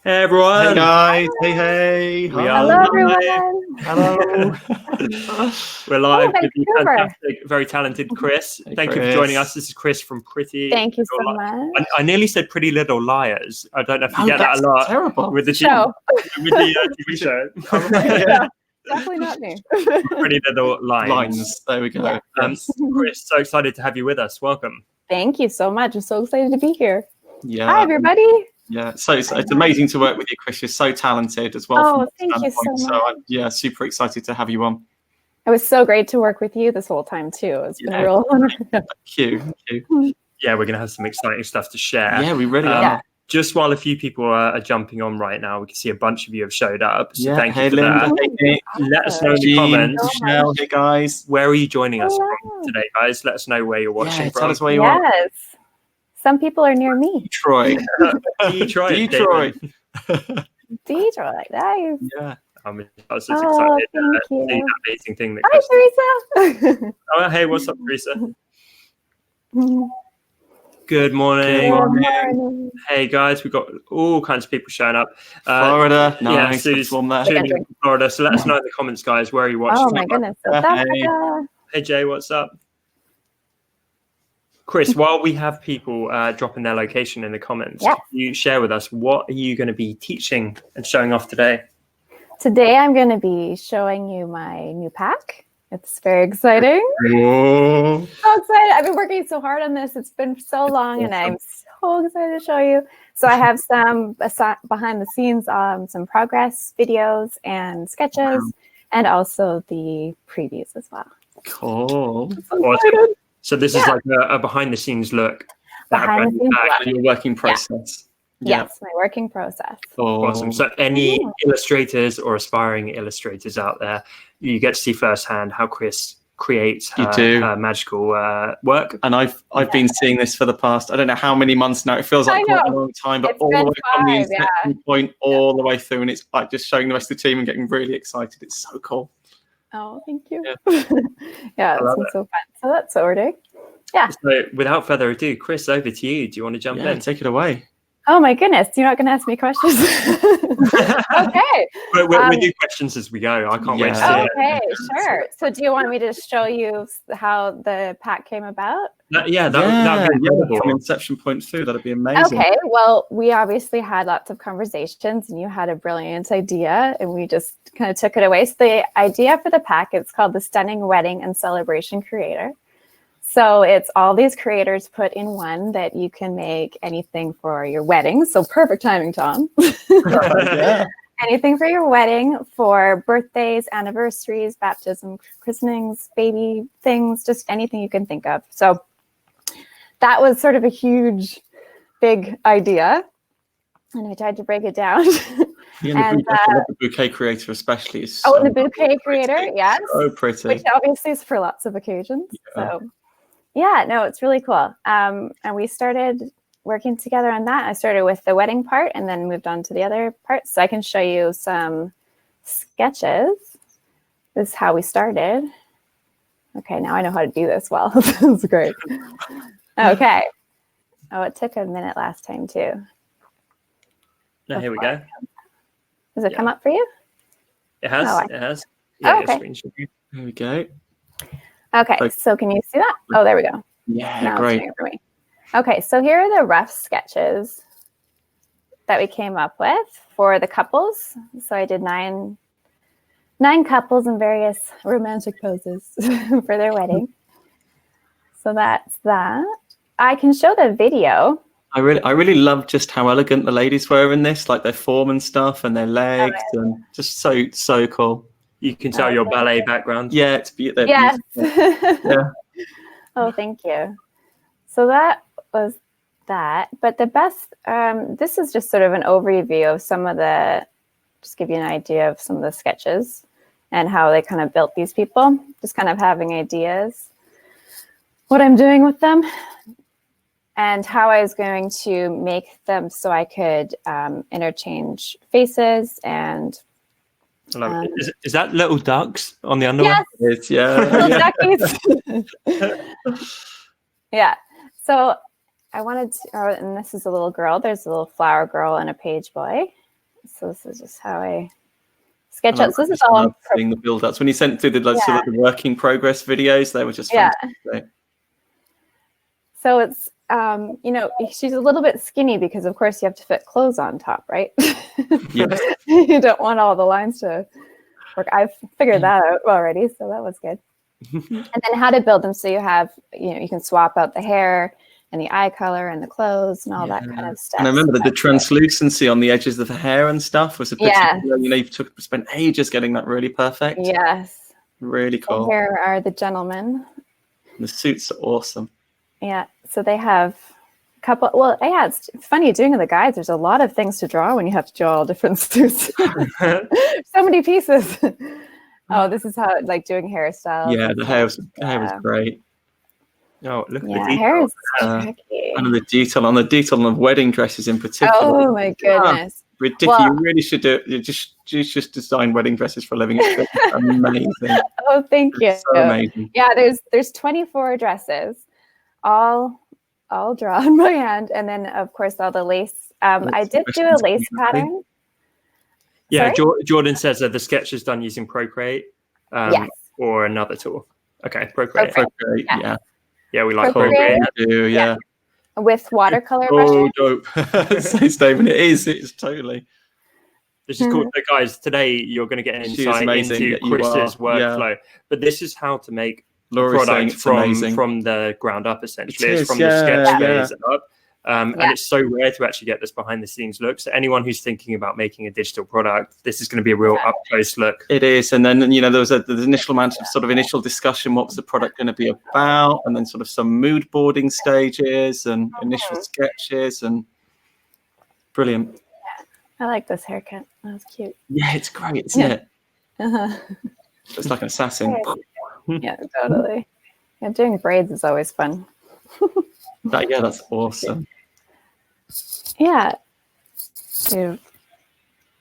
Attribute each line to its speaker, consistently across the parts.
Speaker 1: Hey everyone!
Speaker 2: Hey guys! Hey!
Speaker 1: We
Speaker 2: Hi.
Speaker 1: are
Speaker 3: Hello,
Speaker 1: live.
Speaker 3: everyone.
Speaker 2: Hello!
Speaker 1: We're live with the
Speaker 3: Vancouver.
Speaker 1: fantastic, very talented Chris.
Speaker 2: Hey,
Speaker 1: Thank you for joining us. This is Chris from Pretty.
Speaker 3: Thank you so
Speaker 1: Little
Speaker 3: much.
Speaker 1: I nearly said Pretty Little Liars. I don't know if you
Speaker 2: Oh,
Speaker 1: get that
Speaker 2: that's
Speaker 1: a lot
Speaker 2: terrible.
Speaker 1: with the
Speaker 3: Show.
Speaker 1: with the TV show.
Speaker 2: Yeah.
Speaker 3: Definitely not me.
Speaker 1: Pretty Little Lions.
Speaker 2: Lines. There we go.
Speaker 3: Yeah.
Speaker 2: Yes.
Speaker 1: Chris, so excited to have you with us. Welcome.
Speaker 3: Thank you so much. I'm so excited to be here.
Speaker 2: Yeah.
Speaker 3: Hi, everybody.
Speaker 2: Yeah. So it's amazing to work with you, Chris. You're so talented as well.
Speaker 3: Oh,
Speaker 2: from that
Speaker 3: thank you so
Speaker 2: standpoint.
Speaker 3: much.
Speaker 2: So I'm super excited to have you on.
Speaker 3: It was so great to work with you this whole time, too. It's been a real honor.
Speaker 2: Thank you.
Speaker 1: Yeah, we're going to have some exciting stuff to share.
Speaker 2: Yeah, we really are.
Speaker 1: Just while a few people are jumping on right now, we can see a bunch of you have showed up. So thank you for
Speaker 2: Linda,
Speaker 1: that.
Speaker 2: hey, Nick,
Speaker 1: Let us know in the
Speaker 2: Jean,
Speaker 1: comments.
Speaker 2: Michelle, hey guys.
Speaker 1: Where are you joining us
Speaker 3: Hello.
Speaker 1: from today, guys? Let us know where you're watching
Speaker 2: Yeah,
Speaker 1: from.
Speaker 2: tell us where you are.
Speaker 3: Yes. Some people are near me.
Speaker 2: Detroit.
Speaker 1: Detroit.
Speaker 2: Detroit.
Speaker 3: Detroit. Nice.
Speaker 2: Yeah.
Speaker 1: I was just
Speaker 3: Oh,
Speaker 1: excited to
Speaker 3: thank
Speaker 1: see
Speaker 3: you.
Speaker 1: that amazing thing that
Speaker 3: Hi,
Speaker 1: Chris.
Speaker 3: Teresa.
Speaker 1: Oh, hey, what's up, Teresa?
Speaker 3: Good
Speaker 1: Good morning.
Speaker 3: morning.
Speaker 1: Hey, guys, we've got all kinds of people showing up.
Speaker 2: Florida.
Speaker 1: Yeah,
Speaker 2: Nice.
Speaker 1: Sue's
Speaker 2: Warm there.
Speaker 1: tuning in from Florida. So let us know in the comments, guys, where are you watching
Speaker 3: Oh, my
Speaker 1: from?
Speaker 3: goodness.
Speaker 2: Hey.
Speaker 1: Hey, Jay, what's up? Chris, while we have people dropping their location in the comments,
Speaker 3: Yeah.
Speaker 1: can you share with us what are you going to be teaching and showing off today?
Speaker 3: Today, I'm going to be showing you my new pack. It's very exciting.
Speaker 2: Oh.
Speaker 3: So excited. I've been working so hard on this. It's been so long, and I'm so excited to show you. So I have some behind the scenes, some progress videos and sketches, and also the previews as well.
Speaker 2: Cool.
Speaker 3: I'm so
Speaker 1: Awesome.
Speaker 3: excited.
Speaker 1: So this is like a behind the scenes look.
Speaker 3: Behind the scenes
Speaker 1: Back.
Speaker 3: look.
Speaker 2: Your working process. Yeah.
Speaker 3: Yes, my working process.
Speaker 2: Oh.
Speaker 1: Awesome. So any illustrators or aspiring illustrators out there, you get to see firsthand how Chris creates her magical work.
Speaker 2: And I've been seeing this for the past, I don't know how many months now. It feels like quite a long time, but
Speaker 3: It's
Speaker 2: all the
Speaker 3: been
Speaker 2: way from the
Speaker 3: 5,
Speaker 2: inception point all the way through, and it's like just showing the rest of the team and getting really excited. It's so cool.
Speaker 3: Oh, thank you.
Speaker 2: Yeah.
Speaker 3: Yeah, it's been so fun. So that's what we're doing. Yeah.
Speaker 1: So without further ado, Chris, over to you. Do you want to jump in?
Speaker 2: Take it away.
Speaker 3: Oh my goodness, you're not going to ask me questions? Okay.
Speaker 1: We do questions as we go. I can't wait to see it.
Speaker 3: Okay, sure. So do you want me to show you how the pack came about?
Speaker 1: That would be incredible.
Speaker 2: From inception point through, that'd be amazing.
Speaker 3: Okay, well, we obviously had lots of conversations, and you had a brilliant idea, and we just kind of took it away. So the idea for the pack, it's called the Stunning Wedding and Celebration Creator. So it's all these creators put in one that you can make anything for your wedding. So perfect timing, Tom.
Speaker 2: Yeah.
Speaker 3: Anything for your wedding, for birthdays, anniversaries, baptism, christenings, baby things, just anything you can think of. So that was sort of a huge, big idea. And I tried to break it down.
Speaker 2: Yeah, the bouquet creator especially is so
Speaker 3: the bouquet creator, yes.
Speaker 2: So pretty.
Speaker 3: Which obviously is for lots of occasions.
Speaker 2: Yeah.
Speaker 3: So yeah, no, it's really cool. And we started working together on that. I started with the wedding part and then moved on to the other parts. So I can show you some sketches. This is how we started. Okay, now I know how to do this well. This is great. Okay. Oh, it took a minute last time too.
Speaker 1: No, here we go.
Speaker 3: Does it come up for you?
Speaker 1: It has.
Speaker 3: Oh,
Speaker 1: it has. Yeah,
Speaker 3: okay.
Speaker 2: Here we go.
Speaker 3: Okay, so can you see that? Oh, there we go.
Speaker 2: Yeah,
Speaker 3: now
Speaker 2: great.
Speaker 3: It's doing it for me. Okay, so here are the rough sketches that we came up with for the couples. So I did nine couples in various romantic poses for their wedding. So that's that. I can show the video.
Speaker 2: I really love just how elegant the ladies were in this, like their form and stuff and their legs, and just so cool.
Speaker 1: You can tell your ballet background.
Speaker 2: Yeah, it's beautiful.
Speaker 3: Yes.
Speaker 2: Yeah.
Speaker 3: Oh, thank you. So that was that. But the best, this is just sort of an overview of some of the, just give you an idea of some of the sketches and how they kind of built these people, just kind of having ideas, what I'm doing with them, and how I was going to make them so I could interchange faces and
Speaker 1: I love it. Is that little ducks on the underwear?
Speaker 3: Yes.
Speaker 2: Little
Speaker 3: duckies. Yeah. So I wanted to, and this is a little girl. There's a little flower girl and a page boy. So this is just how I sketch out. So this is all
Speaker 2: seeing the build-ups. When you sent through the sort of the work in progress videos, they were just fantastic.
Speaker 3: So it's you know, she's a little bit skinny because of course you have to fit clothes on top, right?
Speaker 2: Yes.
Speaker 3: You don't want all the lines to work. I've figured that out already, so that was good. And then how to build them. So you have, you know, you can swap out the hair and the eye color and the clothes and all that kind of stuff.
Speaker 2: And I remember that the translucency on the edges of the hair and stuff was a particular, you know, you spent ages getting that really perfect.
Speaker 3: Yes.
Speaker 2: Really cool.
Speaker 3: And here are the gentlemen.
Speaker 2: The suits are awesome.
Speaker 3: Yeah. So they have a couple, well, yeah, it's funny doing the guides. There's a lot of things to draw when you have to draw all different suits. So many pieces. Oh, this is how, like, doing hairstyles.
Speaker 2: Yeah, the hair was great. Oh, look at the detail.
Speaker 3: Hair is tricky.
Speaker 2: And the detail on the wedding dresses in particular.
Speaker 3: Oh my goodness!
Speaker 2: Ridiculous! Well, you really should do it. You just design wedding dresses for a living. It's amazing.
Speaker 3: Oh, thank you.
Speaker 2: It's so amazing.
Speaker 3: Yeah, there's 24 dresses, all drawn by hand, and then of course all the lace. I did do a lace pattern.
Speaker 1: Yeah, Jordan says that the sketch is done using Procreate or another tool. Okay, Procreate.
Speaker 2: Yeah.
Speaker 1: Yeah, we like Procreate.
Speaker 2: Yeah.
Speaker 3: With watercolor
Speaker 2: brushes. Oh, dope. So, Stephen, it is totally.
Speaker 1: This is cool. So guys, today you're going to get an insight into Kris's workflow. But this is how to make product from the ground up, essentially. It's from the sketch phase up. And it's so rare to actually get this behind the scenes look. So anyone who's thinking about making a digital product, this is going to be a real up close look.
Speaker 2: It is. And then, you know, there was the initial amount of sort of initial discussion. What was the product going to be about? And then sort of some mood boarding stages and initial sketches, and brilliant.
Speaker 3: Yeah. I like this haircut. That's cute.
Speaker 2: Yeah, it's great, isn't it? It's like an assassin.
Speaker 3: Yeah, totally. Yeah, doing braids is always fun.
Speaker 2: That's awesome.
Speaker 3: Yeah.
Speaker 2: And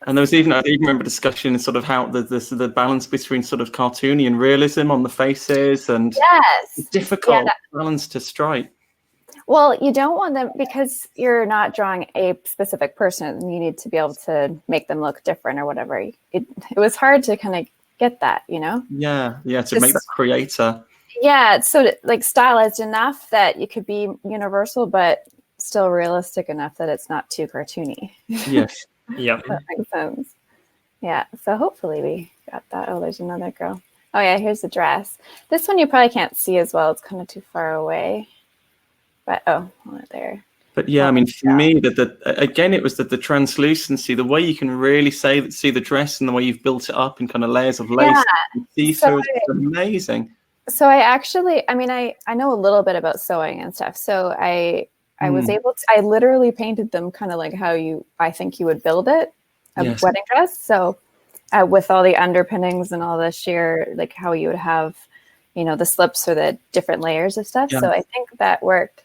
Speaker 2: there was I even remember discussion sort of how the balance between sort of cartoony and realism on the faces, and difficult balance to strike.
Speaker 3: Well, you don't want them, because you're not drawing a specific person. You need to be able to make them look different or whatever. It was hard to kind of get that, you know?
Speaker 2: Yeah, to make that creator.
Speaker 3: Yeah, so like stylized enough that you could be universal, but still realistic enough that it's not too cartoony.
Speaker 2: Yes.
Speaker 1: Yeah.
Speaker 3: That makes sense. Yeah, so hopefully we got that. Oh, there's another girl. Oh yeah, here's the dress. This one you probably can't see as well. It's kind of too far away. But there.
Speaker 2: But yeah, I mean, for me, again, it was the translucency, the way you can really see the dress and the way you've built it up in kind of layers of lace. So it's amazing.
Speaker 3: So I know a little bit about sewing and stuff. So I was able to, I literally painted them kind of like how I think you would build it, a wedding dress. So with all the underpinnings and all the sheer, like how you would have, you know, the slips or the different layers of stuff. Yeah. So I think that worked.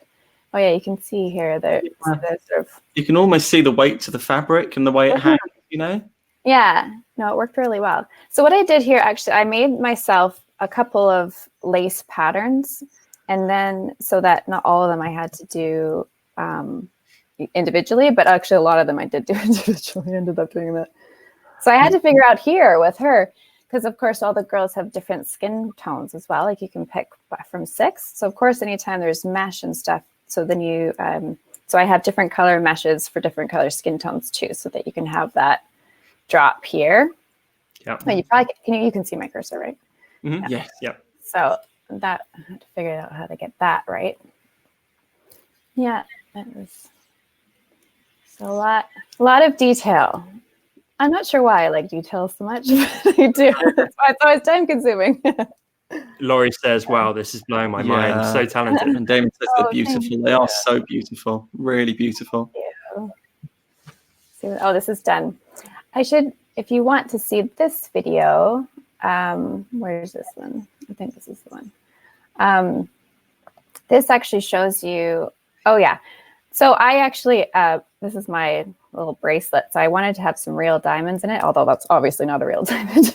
Speaker 3: Oh yeah, you can see here that sort of.
Speaker 2: You can almost see the weight to the fabric and the way it hangs, you know?
Speaker 3: Yeah, no, it worked really well. So what I did here, actually, I made myself a couple of lace patterns, and then so that not all of them I had to do individually, but actually a lot of them I did do individually. I ended up doing that. So I had to figure out here with her, because of course all the girls have different skin tones as well. Like you can pick from 6. So of course, anytime there's mesh and stuff, so then you, so I have different color meshes for different color skin tones too, so that you can have that drop here.
Speaker 1: Yeah.
Speaker 3: But you probably you can see my cursor, right?
Speaker 2: Mm-hmm. Yes. Yeah.
Speaker 3: So that I had to figure out how to get that right. Yeah, it was so a lot of detail. I'm not sure why I like detail so much, but I do. That's why it's always time consuming.
Speaker 1: Laurie says, wow, this is blowing my mind. So talented.
Speaker 2: And Damon says they're beautiful. They are so beautiful. Really beautiful.
Speaker 3: Oh, this is done. I should, if you want to see this video, where's this one? I think this is the one. This actually shows you, oh yeah. So I actually, this is my little bracelet. So I wanted to have some real diamonds in it, although that's obviously not a real diamond.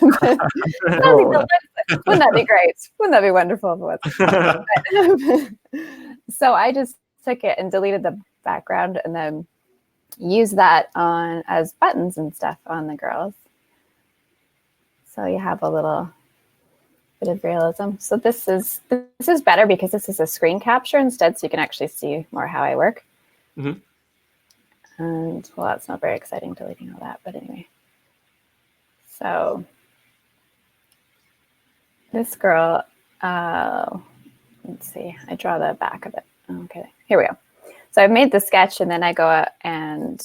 Speaker 3: Wouldn't that be great? Wouldn't that be wonderful if it was? So I just took it and deleted the background and then use that on as buttons and stuff on the girls. So you have a little bit of realism. So this is better because this is a screen capture instead, so you can actually see more how I work.
Speaker 1: Mm-hmm.
Speaker 3: And well, that's not very exciting, deleting all that, but anyway. So this girl, let's see, I draw the back of it. Okay, here we go. So I've made the sketch, and then I go and,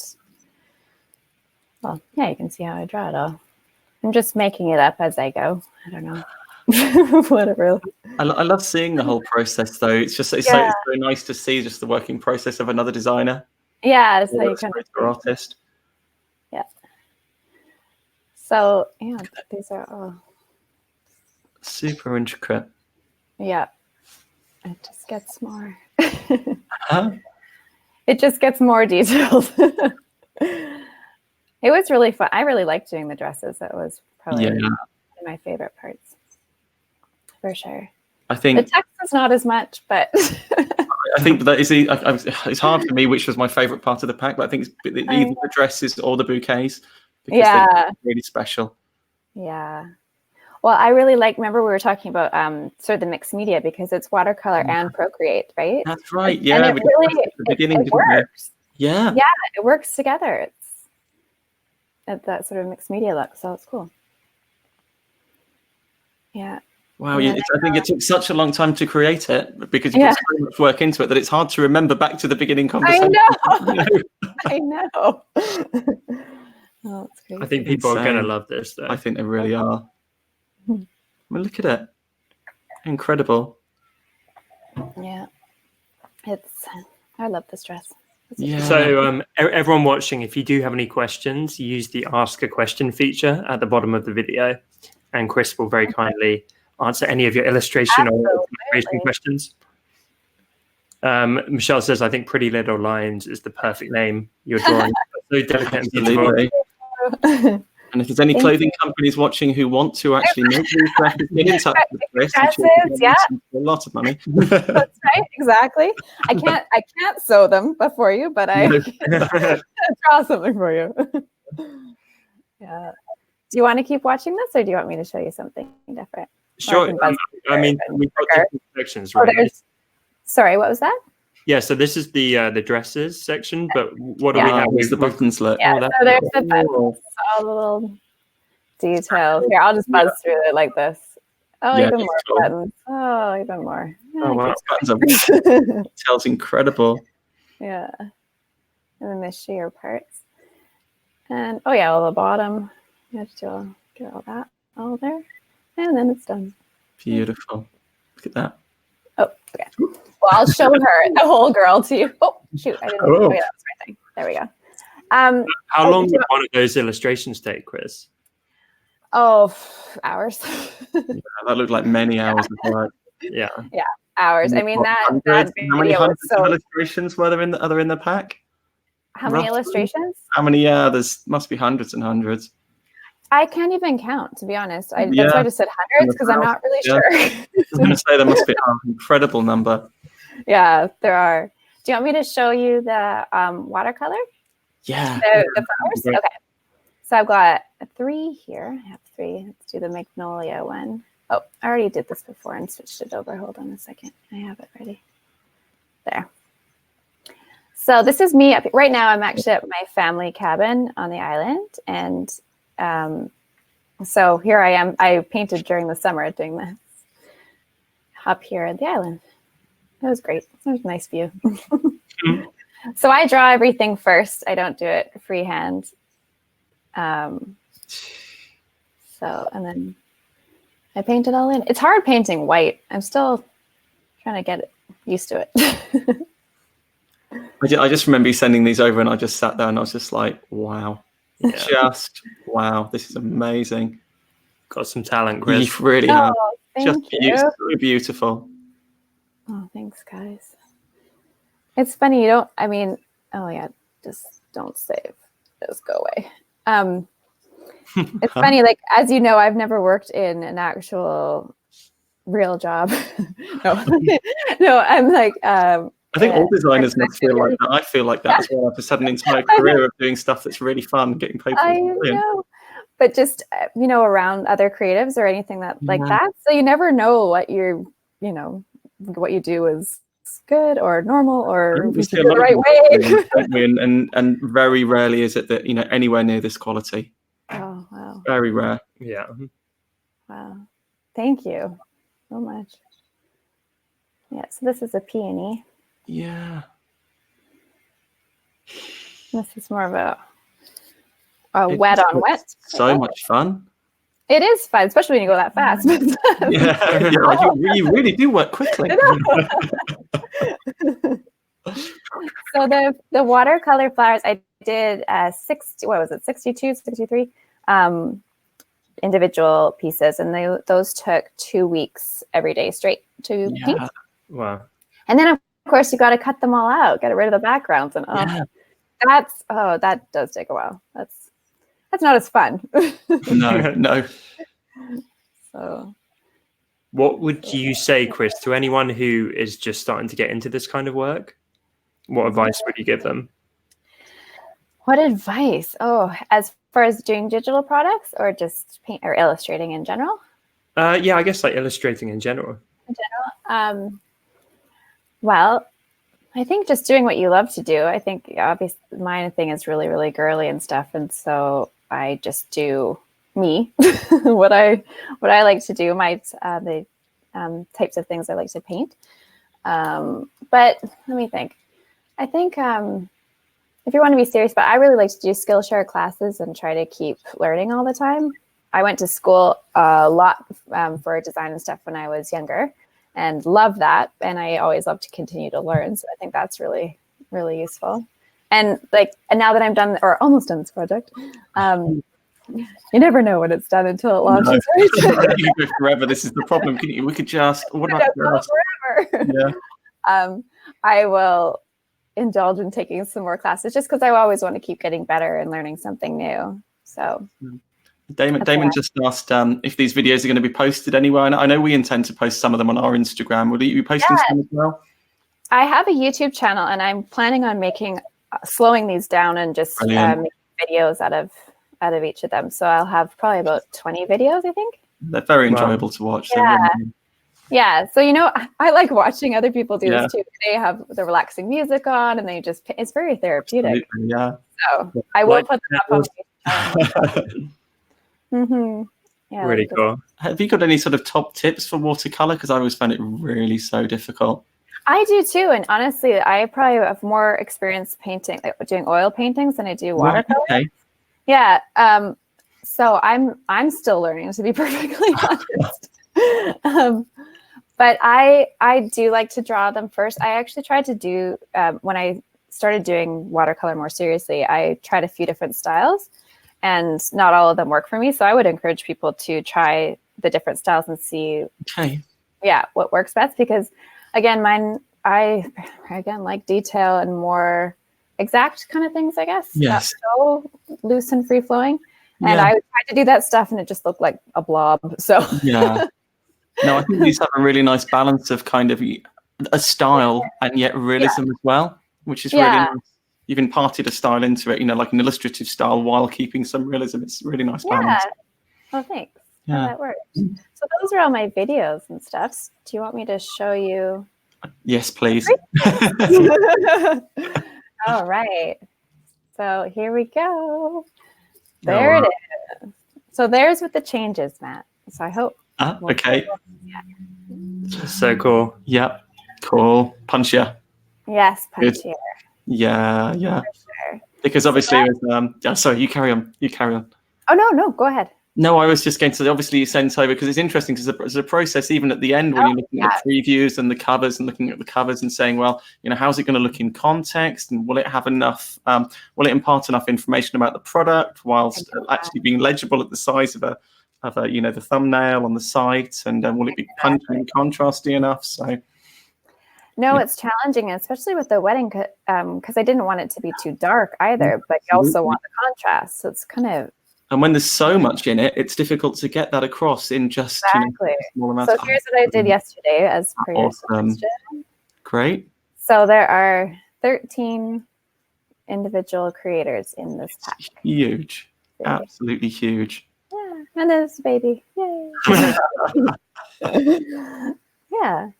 Speaker 3: well, yeah, you can see how I draw it all. I'm just making it up as I go. I don't know. Whatever.
Speaker 2: I love seeing the whole process, though. It's just it's so nice to see just the working process of another designer.
Speaker 3: Yeah, so you kind of
Speaker 2: artist.
Speaker 3: Yeah. So yeah, these are all
Speaker 2: super intricate.
Speaker 3: Yeah, it just gets more.
Speaker 2: Huh?
Speaker 3: It just gets more detailed. It was really fun. I really liked doing the dresses. That was probably one of my favorite parts, for sure.
Speaker 2: I think
Speaker 3: the text is not as much, but
Speaker 2: I think that is it's hard for me which was my favorite part of the pack. But I think it's either the dresses or the bouquets because they're really special.
Speaker 3: Yeah. Well, I really like. Remember, we were talking about sort of the mixed media because it's watercolor and Procreate, right?
Speaker 2: That's right. Yeah.
Speaker 3: And it works.
Speaker 2: Yeah.
Speaker 3: Yeah, it works together. It's that sort of mixed media look, so it's cool. Yeah.
Speaker 2: Wow, I think it took such a long time to create it because you put so much work into it that it's hard to remember back to the beginning conversation.
Speaker 3: I know. I know. Oh, that's crazy.
Speaker 1: I think people are going to love this, though.
Speaker 2: I think they really are. I mean, look at it. Incredible.
Speaker 3: Yeah. I love this dress.
Speaker 2: Yeah.
Speaker 1: So everyone watching, if you do have any questions, use the Ask a Question feature at the bottom of the video, and Kris will very kindly answer any of your illustration or illustration questions. Michelle says, I think Pretty Little Lions is the perfect name. You're drawing so delicate and beautiful.
Speaker 2: And if there's any clothing companies watching who want to actually make these dresses, get in touch with Kris. A lot of money.
Speaker 3: That's right, exactly. I can't sew them for you, but I can draw something for you. Yeah. Do you want to keep watching this, or do you want me to show you something different?
Speaker 1: Sure. I mean, we've got different sections, right?
Speaker 3: Sorry, what was that?
Speaker 1: Yeah, so this is the dresses section, but what do we have?
Speaker 2: Where's the buttons look?
Speaker 3: Yeah, so there's the buttons, all the little details. Here, I'll just buzz through it like this. Oh, even more buttons. Oh, even more.
Speaker 2: Oh, wow. Details incredible.
Speaker 3: Yeah. And then the sheer parts. And, oh, yeah, all the bottom. You have to get all that all there. And then it's done.
Speaker 2: Beautiful. Look at that.
Speaker 3: Oh, okay. Well, I'll show her the whole girl to you. Oh, shoot. I didn't know that was my thing. There we go.
Speaker 1: How long would one of those illustrations take, Kris?
Speaker 3: Oh, hours.
Speaker 2: That looked like many hours of work.
Speaker 1: Yeah.
Speaker 3: Yeah, hours. I mean, that
Speaker 2: how many hundreds of illustrations were there in the pack?
Speaker 3: How many illustrations?
Speaker 2: How many? Yeah, there's must be hundreds and hundreds.
Speaker 3: I can't even count, to be honest. That's why I just said hundreds, because I'm not really sure.
Speaker 2: I was going to say there must be an incredible number.
Speaker 3: Yeah, there are. Do you want me to show you the watercolor?
Speaker 2: Yeah.
Speaker 3: The flowers? Okay. So I've got 3 here. I have 3. Let's do the magnolia one. Oh, I already did this before and switched it over. Hold on a second. I have it ready. There. So this is me. Right now, I'm actually at my family cabin on the island. And so here I am. I painted during the summer doing this up here at the island. It was great. It was a nice view. So I draw everything first. I don't do it freehand. And then I paint it all in. It's hard painting white. I'm still trying to get used to it.
Speaker 2: I just remember you sending these over, and I just sat there and I was just like, wow. Yeah. Just wow, this is amazing.
Speaker 1: Got some talent, Kris.
Speaker 2: You really have.
Speaker 3: Thank you.
Speaker 2: So beautiful.
Speaker 3: Oh, thanks, guys. It's funny, you don't, I mean, oh yeah, just don't save. Just go away. It's funny, like, as you know, I've never worked in an actual real job. No, I'm like,
Speaker 2: I think all designers must feel like that. I feel like that as well. I've just had an entire career of doing stuff that's really fun, getting paid for it.
Speaker 3: I know. But just, around other creatives or anything like that. So you never know what what you do is good or normal or the right way.
Speaker 2: and very rarely is it that, anywhere near this quality.
Speaker 3: Oh, wow.
Speaker 2: Very rare.
Speaker 1: Yeah.
Speaker 3: Wow. Thank you so much. Yeah, so this is a peony.
Speaker 2: Yeah.
Speaker 3: This is more of a wet on wet.
Speaker 2: So much fun.
Speaker 3: It is fun, especially when you go that fast.
Speaker 2: You really do work quickly.
Speaker 3: So the watercolor flowers, I did 62, 63 individual pieces, and those took 2 weeks every day straight to paint.
Speaker 1: Wow.
Speaker 3: And then of course you got to cut them all out, get rid of the backgrounds, and that does take a while. That's not as fun.
Speaker 2: No.
Speaker 3: So
Speaker 1: what would you say, Kris, to anyone who is just starting to get into this kind of work? What advice would you give them?
Speaker 3: What advice? Oh, as far as doing digital products or just paint or illustrating in general?
Speaker 1: Yeah, I guess like illustrating in general.
Speaker 3: Well, I think just doing what you love to do. I think obviously my thing is really, really girly and stuff. And so I just do me, what I like to do, the types of things I like to paint. But let me think. I think if you want to be serious, but I really like to do Skillshare classes and try to keep learning all the time. I went to school a lot for design and stuff when I was younger and love that. And I always love to continue to learn. So I think that's really, really useful. And now that I'm done or almost done this project, you never know when it's done until it launches.
Speaker 2: No. Right? You go forever. This is the problem. We could just
Speaker 3: forever.
Speaker 2: Yeah.
Speaker 3: I will indulge in taking some more classes just because I always want to keep getting better and learning something new. So
Speaker 2: Damon just asked if these videos are going to be posted anywhere. And I know we intend to post some of them on our Instagram. Will you be posting some as well?
Speaker 3: I have a YouTube channel and I'm planning on slowing these down and just making videos out of each of them. So I'll have probably about 20 videos, I think.
Speaker 2: They're very enjoyable to watch.
Speaker 3: Yeah. So, I like watching other people do this too. They have the relaxing music on and it's very therapeutic.
Speaker 2: Absolutely, yeah.
Speaker 3: So I will put them up on my channel. Yeah,
Speaker 1: really cool.
Speaker 2: Have you got any sort of top tips for watercolor? Because I always found it really so difficult.
Speaker 3: I do too. And honestly, I probably have more experience doing oil paintings than I do watercolor.
Speaker 2: Okay.
Speaker 3: Yeah. So I'm still learning, to be perfectly honest. But I do like to draw them first. I actually tried to do, when I started doing watercolor more seriously, I tried a few different styles and not all of them work for me. So I would encourage people to try the different styles and see what works best. Because again, I like detail and more exact kind of things, I guess.
Speaker 2: Yes.
Speaker 3: Not so loose and free flowing. And I would try to do that stuff and it just looked like a blob. So
Speaker 2: yeah. No, I think these have a really nice balance of kind of a style and yet realism as well, which is really nice. You've imparted a style into it, like an illustrative style while keeping some realism. It's a really nice balance.
Speaker 3: Oh, thanks.
Speaker 2: Yeah.
Speaker 3: That works. So those are all my videos and stuff. Do you want me to show you?
Speaker 2: Yes, please.
Speaker 3: All right. So here we go. There it is. So there's with the changes, Matt. So I hope.
Speaker 2: Okay.
Speaker 1: So cool.
Speaker 2: Yep. Cool. Punchier.
Speaker 3: Yes, punchier.
Speaker 2: Yeah.
Speaker 3: For sure.
Speaker 2: Because obviously, sorry, you carry on.
Speaker 3: Oh no, go ahead.
Speaker 2: No, I was just going to obviously you sent over because it's interesting because there's a process even at the end when you're looking at previews and the covers and looking at the covers and saying, well, how's it going to look in context and will it have enough, will it impart enough information about the product whilst actually being legible at the size of a the thumbnail on the site, and will it be punchy and contrasty enough? So.
Speaker 3: No, it's challenging, especially with the wedding, because I didn't want it to be too dark either, but you also want the contrast. So it's kind of.
Speaker 2: And when there's so much in it, it's difficult to get that across in just
Speaker 3: a small amount. So here's what I did yesterday as per your suggestion.
Speaker 2: Great.
Speaker 3: So there are 13 individual creators in this pack.
Speaker 2: Huge. Absolutely huge.
Speaker 3: Yeah, and there's a baby. Yay. Yeah.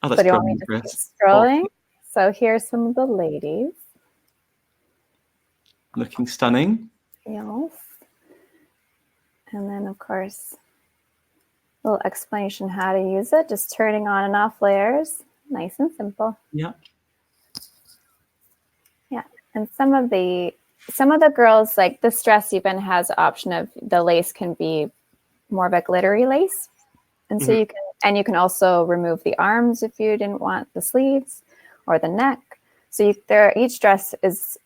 Speaker 2: Oh, that's
Speaker 3: so do you want me to keep scrolling? So here's some of the ladies.
Speaker 2: Looking stunning.
Speaker 3: Yes. And then, of course, a little explanation how to use it. Just turning on and off layers. Nice and simple.
Speaker 2: Yeah.
Speaker 3: Yeah. And some of the girls, like this dress even has the option of the lace can be more of a glittery lace. And so you can also remove the arms if you didn't want the sleeves or the neck. So each dress is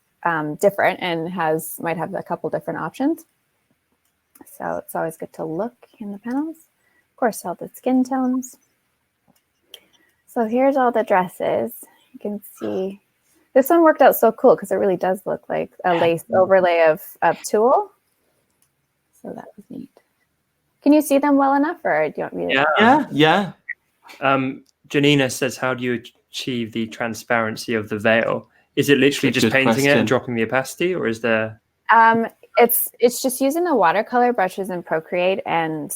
Speaker 3: different and might have a couple different options. So it's always good to look in the panels. Of course, all the skin tones. So here's all the dresses. You can see this one worked out so cool because it really does look like a lace overlay of tulle. So that was neat. Can you see them well enough, or do you want me to?
Speaker 2: Yeah.
Speaker 1: Janina says, how do you achieve the transparency of the veil? Is it literally just painting it and dropping the opacity, or is there?
Speaker 3: It's just using the watercolor brushes in Procreate and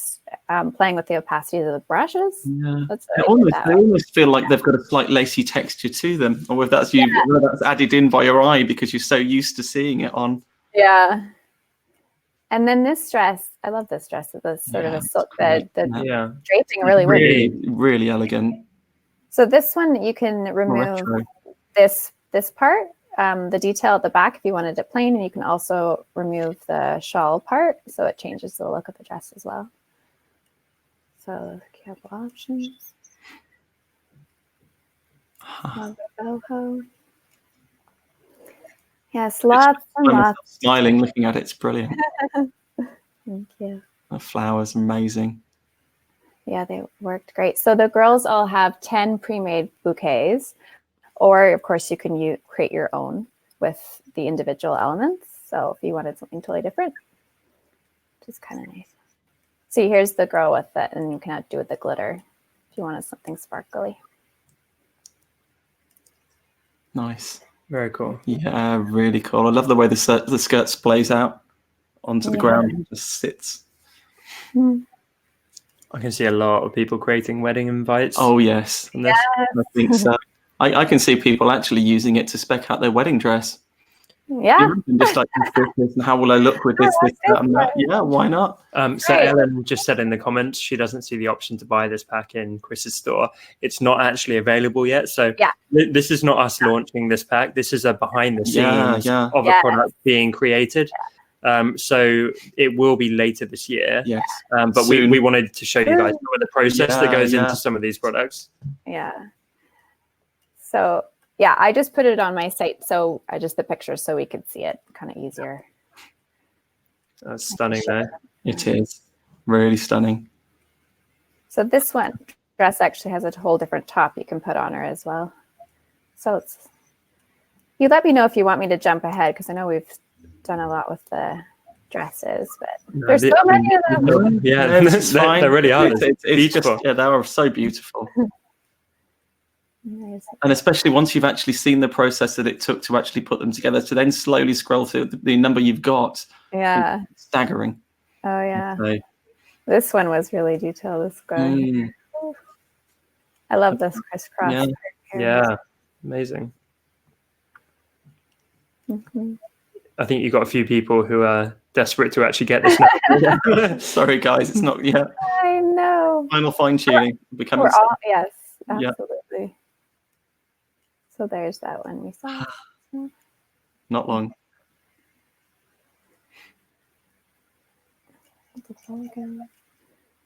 Speaker 3: playing with the opacity of the brushes.
Speaker 2: Yeah. They almost feel like they've got a slight lacy texture to them, or whether that's added in by your eye because you're so used to seeing it on.
Speaker 3: Yeah. And then this dress, I love this dress. It's sort of a silk, the draping
Speaker 2: really elegant.
Speaker 3: So this one you can remove this part, the detail at the back if you wanted it plain, and you can also remove the shawl part, so it changes the look of the dress as well. So a couple options. Boho. Yes, lots and lots.
Speaker 2: Smiling, looking at it, it's brilliant.
Speaker 3: Thank you.
Speaker 2: The flowers, amazing.
Speaker 3: Yeah, they worked great. So the girls all have 10 pre-made bouquets, or of course you can create your own with the individual elements. So if you wanted something totally different, which is kind of nice. See, here's the girl with it, and you can do with the glitter if you wanted something sparkly.
Speaker 2: Nice.
Speaker 1: Very cool.
Speaker 2: Yeah, really cool. I love the way the skirt splays out onto the ground and just sits.
Speaker 1: I can see a lot of people creating wedding invites.
Speaker 2: Oh, yes.
Speaker 3: Yes.
Speaker 2: I think so. I can see people actually using it to spec out their wedding dress.
Speaker 3: Yeah.
Speaker 2: Just like, and how will I look with this, that, and that? Yeah, why not?
Speaker 1: So Ellen just said in the comments she doesn't see the option to buy this pack in Kris's store. It's not actually available yet. So this is not us launching this pack. This is a behind the scenes of a product being created. So it will be later this year.
Speaker 2: Yes.
Speaker 1: But we wanted to show you guys some of the process that goes into some of these products.
Speaker 3: Yeah. So I just put it on my site. So I just put pictures so we could see it kind of easier.
Speaker 1: That's stunning there.
Speaker 2: It is really stunning.
Speaker 3: So this one dress actually has a whole different top you can put on her as well. So you let me know if you want me to jump ahead, because I know we've done a lot with the dresses, but there's so many of them.
Speaker 1: Yeah, they really are.
Speaker 2: It's beautiful. They are so beautiful. And especially once you've actually seen the process that it took to actually put them together, to then slowly scroll through the number you've got.
Speaker 3: Yeah.
Speaker 2: Staggering.
Speaker 3: Oh, yeah. This one was really detailed. This guy. I love this crisscross.
Speaker 1: Yeah. Amazing. I think you've got a few people who are desperate to actually get this now.
Speaker 2: Sorry, guys. It's not yet.
Speaker 3: I know.
Speaker 2: Final fine-tuning.
Speaker 3: Yes, absolutely. So there's that one we saw.
Speaker 2: Not long.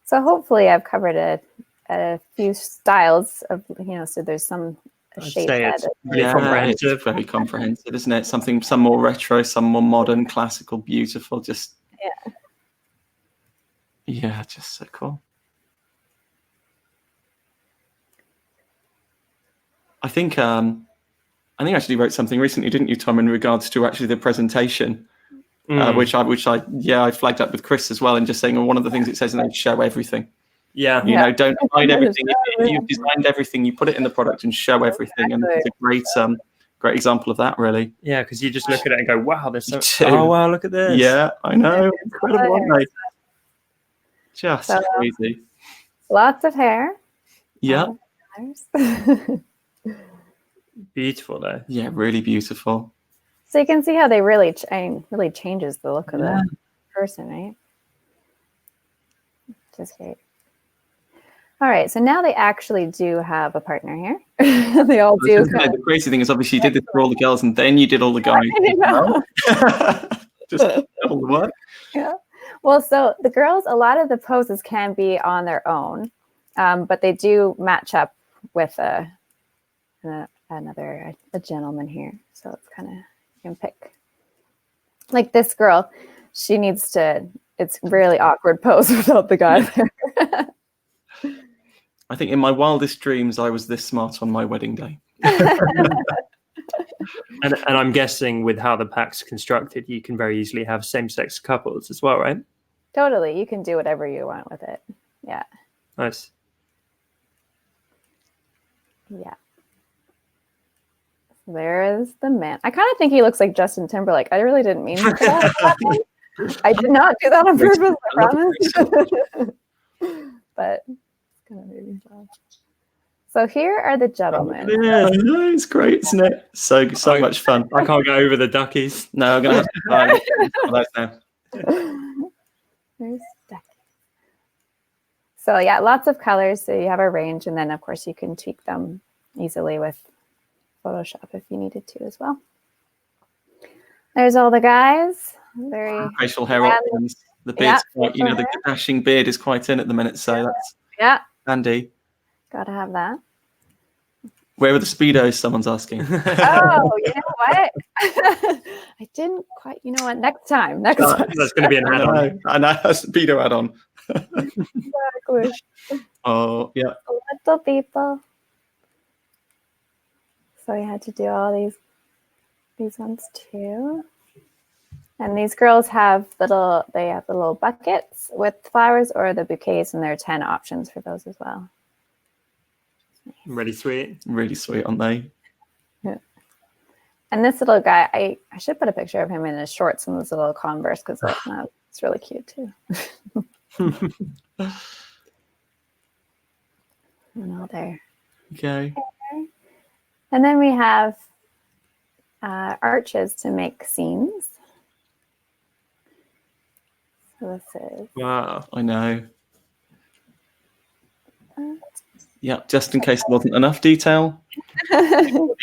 Speaker 3: So hopefully I've covered a few styles of, so there's some shapes.
Speaker 1: It's
Speaker 2: very comprehensive, isn't it? Some more retro, some more modern, classical, beautiful, just just so cool. I think I actually wrote something recently, didn't you, Tom, in regards to actually the presentation, which I flagged up with Kris as well, and just saying one of the things it says in there, show everything.
Speaker 1: Yeah.
Speaker 2: You know, don't hide everything. If you've designed everything, you put it in the product and show everything. And it's a great example of that, really.
Speaker 1: Yeah, because you just look at it and go, wow, there's so... Oh, wow, look at this.
Speaker 2: Yeah, I know. Incredible, aren't they? Just crazy.
Speaker 3: Lots of hair.
Speaker 2: Yeah.
Speaker 1: Beautiful, though.
Speaker 2: Yeah, really beautiful.
Speaker 3: So you can see how they really changes the look of the person, right? Just great. All right, so now they actually do have a partner here. They all do.
Speaker 2: The crazy thing is, obviously, you did this for all the girls, and then you did all the guys. Just double the work.
Speaker 3: Yeah. Well, so the girls, a lot of the poses can be on their own, but they do match up with another gentleman here. So it's kind of, you can pick. Like this girl, she needs to. It's really awkward pose without the guy there.
Speaker 2: I think in my wildest dreams, I was this smart on my wedding day.
Speaker 1: And I'm guessing with how the pack's constructed, you can very easily have same-sex couples as well, right?
Speaker 3: Totally. You can do whatever you want with it. Yeah.
Speaker 1: Nice.
Speaker 3: Yeah. There is the man. I kind of think he looks like Justin Timberlake. I really didn't mean for that to happen. I did not do that on purpose, I promise. But so here are the gentlemen.
Speaker 2: Yeah, it's great, isn't it? So much fun.
Speaker 1: I can't go over the duckies.
Speaker 2: No, I'm gonna have to find those now.
Speaker 3: There's ducky. So yeah, lots of colors. So you have a range, and then of course you can tweak them easily with Photoshop if you needed to as well. There's all the guys. Very
Speaker 2: facial hair options. The beard's quite, the dashing beard is quite in at the minute, so that's handy.
Speaker 3: Gotta have that.
Speaker 2: Where are the Speedos? Someone's asking.
Speaker 3: Oh, you know what? I didn't quite. You know what? Next time.
Speaker 1: That's going to be an add-on.
Speaker 2: I know. A Speedo add-on.
Speaker 3: Exactly.
Speaker 2: Oh, yeah.
Speaker 3: Little people. So we had to do all these ones too. And these girls have little buckets with flowers or the bouquets, and there are 10 options for those as well.
Speaker 1: Really sweet.
Speaker 2: Really sweet, aren't they?
Speaker 3: Yeah. And this little guy, I should put a picture of him in his shorts and this little Converse because it's really cute too. And all there.
Speaker 2: Okay.
Speaker 3: And then we have arches to make scenes. So this is.
Speaker 2: Wow, I know. Yeah, just in case there wasn't enough detail. It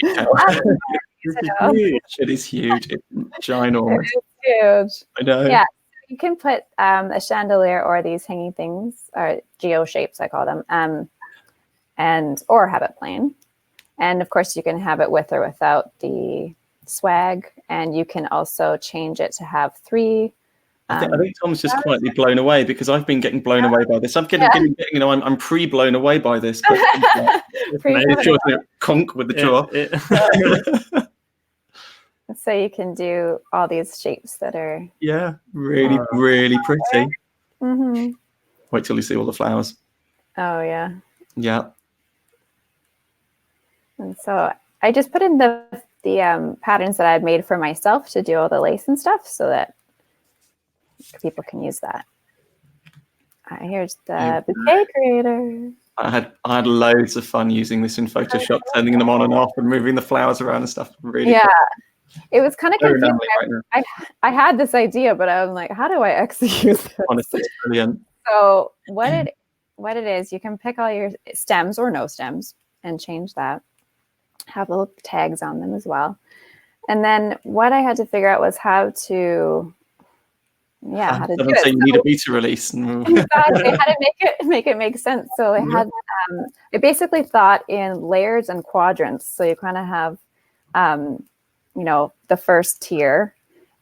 Speaker 2: is huge. It's ginormous.
Speaker 3: It's huge.
Speaker 2: I know.
Speaker 3: Yeah, you can put a chandelier or these hanging things, or geo shapes, I call them, or have it plain. And of course, you can have it with or without the swag, and you can also change it to have 3.
Speaker 2: I think Tom's just quietly blown away because I've been getting blown away by this. I'm I'm pre-blown away by this. But conk with the jaw.
Speaker 3: So you can do all these shapes that are
Speaker 2: really, really pretty.
Speaker 3: Mm-hmm.
Speaker 2: Wait till you see all the flowers.
Speaker 3: Oh yeah.
Speaker 2: Yeah.
Speaker 3: And so I just put in the patterns that I've made for myself to do all the lace and stuff, so that people can use that. Here's the bouquet creator.
Speaker 2: I had loads of fun using this in Photoshop, turning them on and off and moving the flowers around and stuff. Really cool.
Speaker 3: It was kind of confusing. I had this idea, but I was like, how do I execute this?
Speaker 2: Honestly, it's brilliant.
Speaker 3: So what it is, you can pick all your stems or no stems and change that. Have little tags on them as well. And then what I had to figure out was how to do it.
Speaker 2: So you need a beta release.
Speaker 3: Exactly. How to make it make sense. So I had I basically thought in layers and quadrants. So you kind of have the first tier,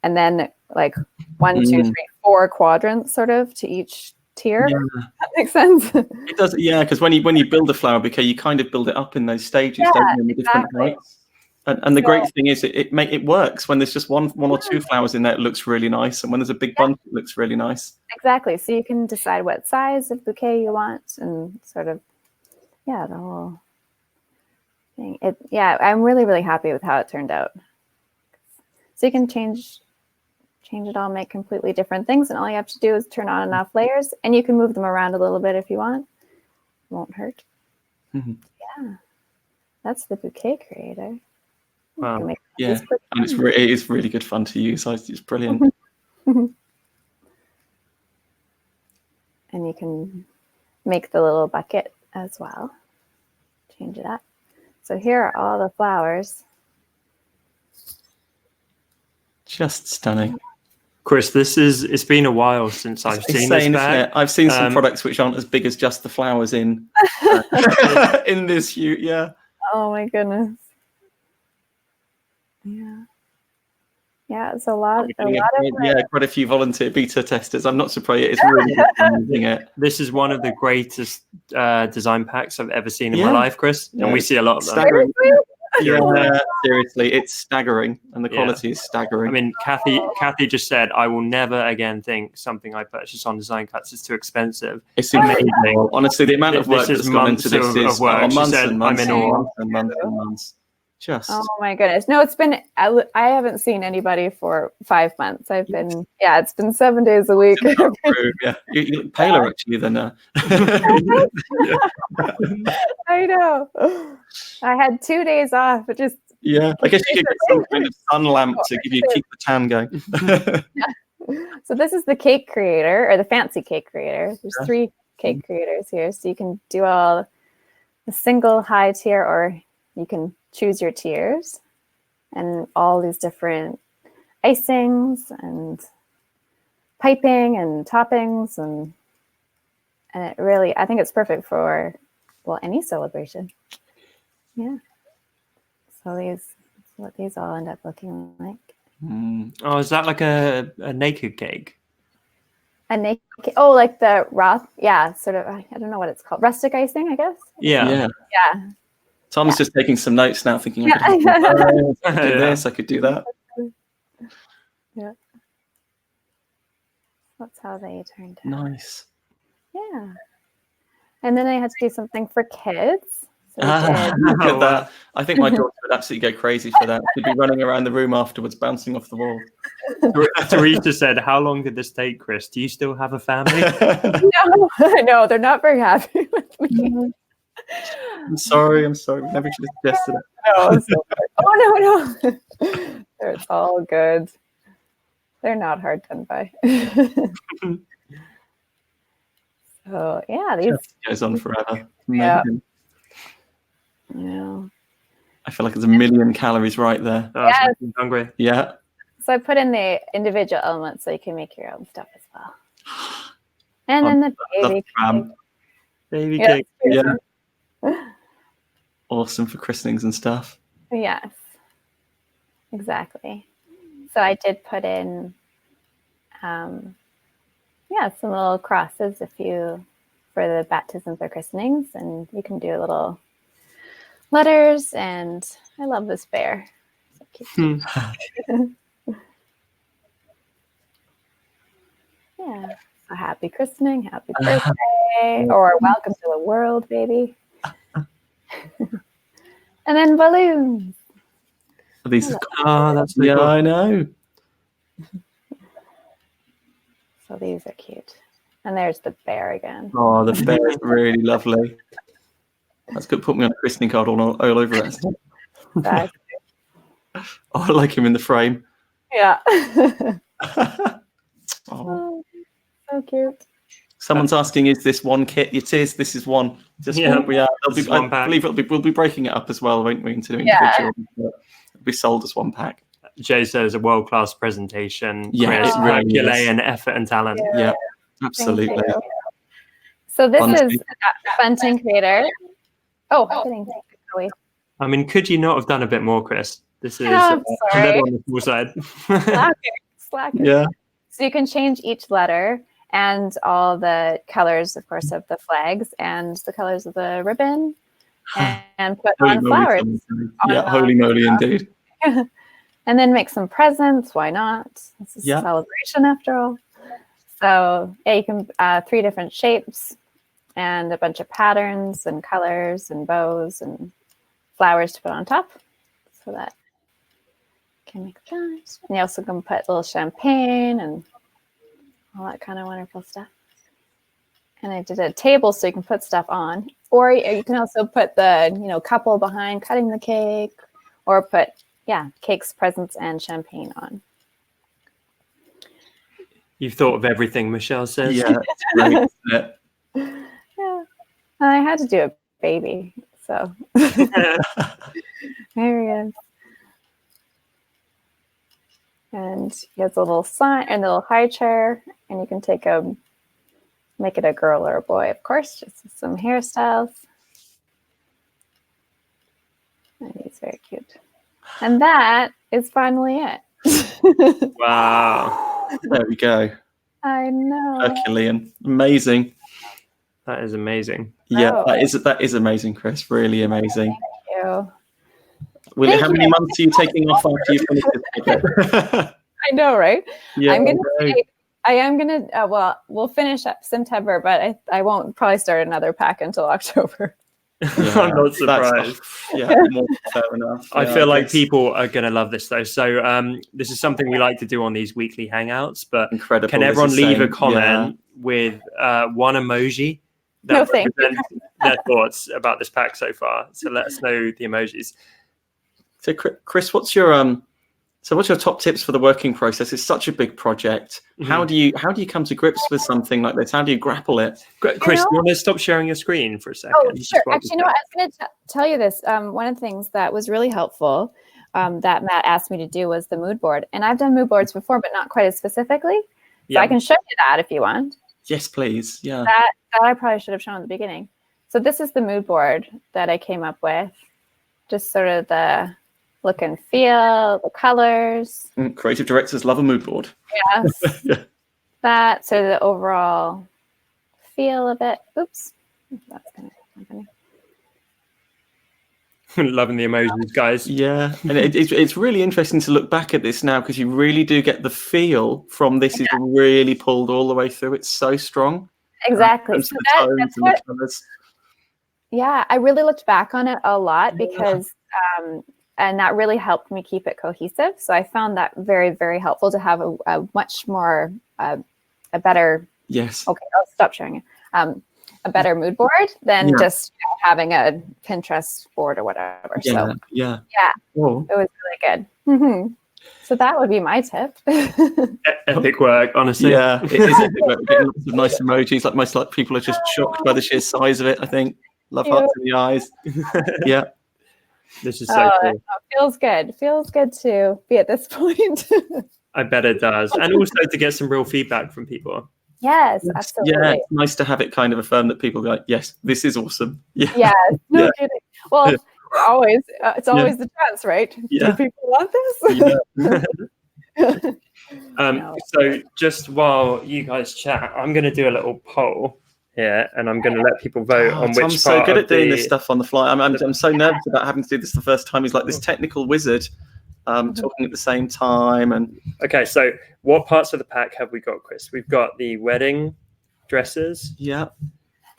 Speaker 3: and then like 1, 2, 3, 4 quadrants sort of to each tier.
Speaker 2: Yeah.
Speaker 3: That makes sense.
Speaker 2: It does, because when you build a flower bouquet, you kind of build it up in those stages, don't you, in the different heights. And the great thing is it works when there's just one or two flowers in there. It looks really nice, and when there's a big bunch, it looks really nice.
Speaker 3: Exactly. So you can decide what size of bouquet you want, and sort of, the whole thing. I'm really, really happy with how it turned out. So you can change it all, make completely different things, and all you have to do is turn on enough layers, and you can move them around a little bit if you want. It won't hurt.
Speaker 2: Mm-hmm.
Speaker 3: Yeah, that's the bouquet creator.
Speaker 2: Wow. Yeah, and it is really good fun to use. It's brilliant.
Speaker 3: And you can make the little bucket as well. Change it up. So here are all the flowers.
Speaker 2: Just stunning.
Speaker 1: Kris, it's been a while since I've seen this bag.
Speaker 2: I've seen some products which aren't as big as just the flowers in in this huge. Yeah.
Speaker 3: Oh my goodness. Yeah, it's a lot of
Speaker 2: quite a few volunteer beta testers. I'm not surprised. It's really good using it.
Speaker 1: This is one of the greatest design packs I've ever seen in my life, Kris, and we see a lot of them.
Speaker 2: Staggering. Yeah, seriously, it's staggering, and the quality is staggering.
Speaker 1: I mean, Kathy just said, "I will never again think something I purchased on Design Cuts is too expensive."
Speaker 2: It's amazing. Honestly, the amount of work that's gone into this is months and months.
Speaker 3: Oh my goodness. No, it's been, I haven't seen anybody for 5 months. It's been 7 days a week.
Speaker 2: Yeah, you look paler actually than
Speaker 3: I know. I had 2 days off. It just
Speaker 2: I guess you could get some kind of sun lamp to keep the tan going.
Speaker 3: So this is the cake creator, or the fancy cake creator. There's 3 cake creators here, so you can do all the single high tier, or you can choose your tiers, and all these different icings and piping and toppings, and it really, I think it's perfect for any celebration. Yeah. So what these all end up looking like.
Speaker 1: Oh, is that like a naked cake?
Speaker 3: A naked, like the raw, sort of. I don't know what it's called. Rustic icing, I guess.
Speaker 1: Yeah.
Speaker 2: Tom's just taking some notes now, thinking, I could do this, I could do that.
Speaker 3: Yeah. That's how they turned out.
Speaker 2: Nice.
Speaker 3: Yeah. And then I had to do something for kids. So
Speaker 2: look at that. I think my daughter would absolutely go crazy for that. She'd be running around the room afterwards, bouncing off the wall.
Speaker 1: Teresa said, "How long did this take, Kris? Do you still have a family?"
Speaker 3: No, they're not very happy with me.
Speaker 2: I'm sorry. Never should have suggested it.
Speaker 3: No. It's all good. They're not hard done by. So these
Speaker 2: goes on forever.
Speaker 3: Yeah.
Speaker 2: I feel like there's a million calories right there.
Speaker 1: I'm hungry.
Speaker 2: Yeah.
Speaker 3: So I put in the individual elements so you can make your own stuff as well. And then the baby
Speaker 1: cake.
Speaker 2: Yeah. Awesome for christenings and stuff.
Speaker 3: Yes, exactly. So I did put in, some little crosses for the baptisms or christenings, and you can do little letters. And I love this bear. So cute. So happy christening, happy birthday, or welcome to the world, baby. And then balloons.
Speaker 2: These
Speaker 1: that's really cool.
Speaker 2: I know.
Speaker 3: So these are cute. And there's the bear again.
Speaker 2: Oh, the bear is really lovely. That's good. Put me on a christening card all over it.
Speaker 3: Exactly.
Speaker 2: I like him in the frame.
Speaker 3: Yeah. Oh, so cute.
Speaker 2: Someone's asking, "Is this one kit?" It is. This is one. One. We are. I believe we'll be breaking it up as well, won't we? Into individual. It'll be sold as one pack.
Speaker 1: Jay says a world-class presentation.
Speaker 2: Yeah,
Speaker 1: Kris, Herculean effort and talent.
Speaker 2: Yeah, absolutely.
Speaker 3: So this is Bunting Creator. Oh, kidding.
Speaker 1: I mean, could you not have done a bit more, Kris? This is
Speaker 3: a
Speaker 1: little on the small side.
Speaker 3: Slacker.
Speaker 2: Yeah.
Speaker 3: So you can change each letter and all the colors, of course, of the flags and the colors of the ribbon. and put on flowers.
Speaker 2: Holy moly indeed.
Speaker 3: And then make some presents. Why not? This is a celebration after all. So yeah, you can 3 different shapes and a bunch of patterns and colors and bows and flowers to put on top. So that can make that. And you also can put a little champagne and all that kind of wonderful stuff. And I did a table so you can put stuff on. Or you can also put the couple behind cutting the cake, or put cakes, presents, and champagne on.
Speaker 1: You've thought of everything, Michelle says.
Speaker 2: Yeah, right.
Speaker 3: Yeah. I had to do a baby, so there he is. And he has a little sign and a little high chair, and you can make it a girl or a boy, of course, just with some hairstyles. And he's very cute. And that is finally it.
Speaker 1: Wow.
Speaker 2: There we go.
Speaker 3: I know.
Speaker 2: Herculean. Amazing.
Speaker 1: That is amazing.
Speaker 2: Yeah, that is amazing, Kris. Really amazing.
Speaker 3: Thank you.
Speaker 2: Willie, how many months are you taking off after you finish this project?
Speaker 3: I know, right?
Speaker 2: Yeah,
Speaker 3: I am gonna. Well, we'll finish up September, but I won't probably start another pack until October.
Speaker 2: Yeah,
Speaker 1: I'm not surprised.
Speaker 2: More fair enough.
Speaker 1: I feel like people are going to love this though. So this is something we like to do on these weekly hangouts. But
Speaker 2: incredible.
Speaker 1: Can everyone leave a comment with one emoji that represents their thoughts about this pack so far? So let us know the emojis.
Speaker 2: So Kris, what's your top tips for the working process? It's such a big project. Mm-hmm. How do you come to grips with something like this? How do you grapple it?
Speaker 1: Kris, do you want to stop sharing your screen for a second?
Speaker 3: Oh, sure. Actually, I was going to tell you this. One of the things that was really helpful that Matt asked me to do was the mood board. And I've done mood boards before, but not quite as specifically. So I can show you that if you want.
Speaker 2: Yes, please. Yeah.
Speaker 3: That I probably should have shown at the beginning. So this is the mood board that I came up with. Just sort of the look and feel, the colors.
Speaker 2: Creative directors love a mood board.
Speaker 3: Yes. That, so the overall feel of it. Oops. That's kind of funny.
Speaker 1: Loving the emojis, guys.
Speaker 2: Yeah. And it's really interesting to look back at this now, because you really do get the feel from this is really pulled all the way through. It's so strong.
Speaker 3: Exactly. So that's what, I really looked back on it a lot because and that really helped me keep it cohesive. So I found that very, very helpful to have a much more, a better.
Speaker 2: Yes.
Speaker 3: Okay, I'll stop sharing it. A better mood board than just having a Pinterest board or whatever.
Speaker 2: Yeah.
Speaker 3: So
Speaker 2: yeah.
Speaker 3: Cool. It was really good. Mm-hmm. So that would be my tip.
Speaker 1: Epic work, honestly.
Speaker 2: Yeah, it is epic work. Getting lots of nice emojis. Like most people are just shocked by the sheer size of it. I think love hearts in the eyes. Yeah.
Speaker 1: This is so cool.
Speaker 3: Feels good. Feels good to be at this point.
Speaker 1: I bet it does. And also to get some real feedback from people.
Speaker 3: Yes, absolutely.
Speaker 2: Yeah, it's nice to have it kind of affirm that people go like, yes, this is awesome. Yeah.
Speaker 3: Yes, no kidding. Well, it's always the chance, right?
Speaker 2: Yeah.
Speaker 3: Do people want this?
Speaker 2: Yeah.
Speaker 1: So just while you guys chat, I'm going to do a little poll here, and I'm going to let people vote on which
Speaker 2: Tom's
Speaker 1: part
Speaker 2: so good
Speaker 1: of
Speaker 2: at doing this stuff on the fly. I'm so nervous about having to do this the first time. He's like this technical wizard, talking at the same time. And
Speaker 1: okay, so what parts of the pack have we got, Kris? We've got the wedding dresses.
Speaker 2: Yeah.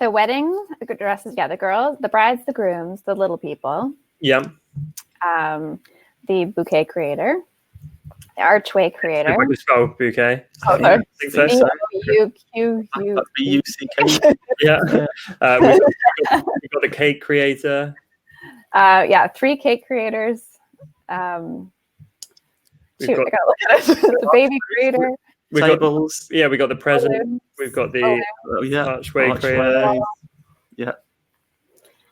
Speaker 3: The wedding dresses, the girls, the brides, the grooms, the little people.
Speaker 1: Yeah.
Speaker 3: The bouquet creator. The archway creator.
Speaker 1: How do you spell bouquet?
Speaker 3: Oh, sorry.
Speaker 2: B-U-C-K.
Speaker 1: Yeah. We've got the cake creator.
Speaker 3: 3 cake creators. 2. I gotta look at it. The baby creator.
Speaker 1: We got the present. We've got the archway creator.
Speaker 2: Yeah.